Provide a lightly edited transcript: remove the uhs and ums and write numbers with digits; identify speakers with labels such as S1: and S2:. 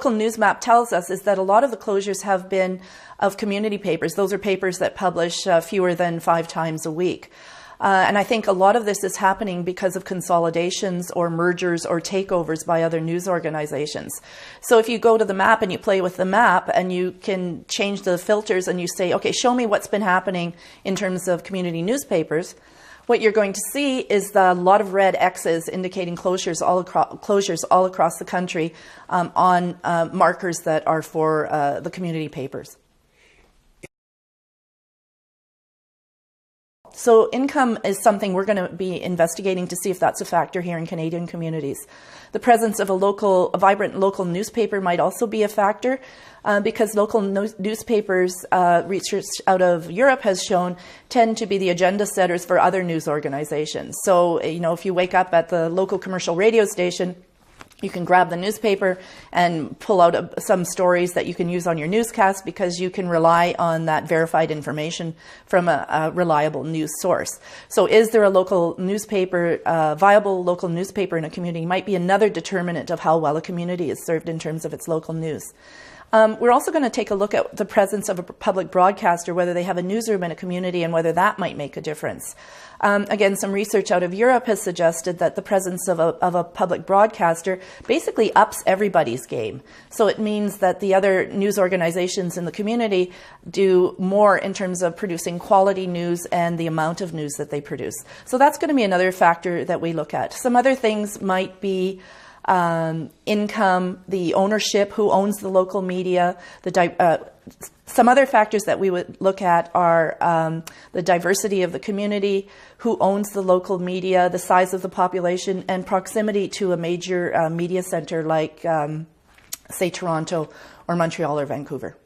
S1: local news map tells us is that a lot of the closures have been of community papers. Those are papers that publish fewer than 5 times a week. And I think a lot of this is happening because of consolidations or mergers or takeovers by other news organizations. So if you go to the map and you play with the map and you can change the filters and you say, okay, show me what's been happening in terms of community newspapers, what you're going to see is a lot of red X's indicating closures all across the country on markers that are for the community papers. So income is something we're going to be investigating to see if that's a factor here in Canadian communities. The presence of a vibrant local newspaper might also be a factor because local newspapers, research out of Europe has shown, tend to be the agenda setters for other news organizations. So, you know, if you wake up at the local commercial radio station, you can grab the newspaper and pull out some stories that you can use on your newscast because you can rely on that verified information from a reliable news source. So is there a local newspaper, viable local newspaper in a community might be another determinant of how well a community is served in terms of its local news. We're also going to take a look at the presence of a public broadcaster, whether they have a newsroom in a community and whether that might make a difference. Again, some research out of Europe has suggested that the presence of a public broadcaster basically ups everybody's game. So it means that the other news organizations in the community do more in terms of producing quality news and the amount of news that they produce. So that's going to be another factor that we look at. Some other things might be income, the ownership, who owns the local media. Some other factors that we would look at are the diversity of the community, who owns the local media, the size of the population, and proximity to a major media center like, say, Toronto or Montreal or Vancouver.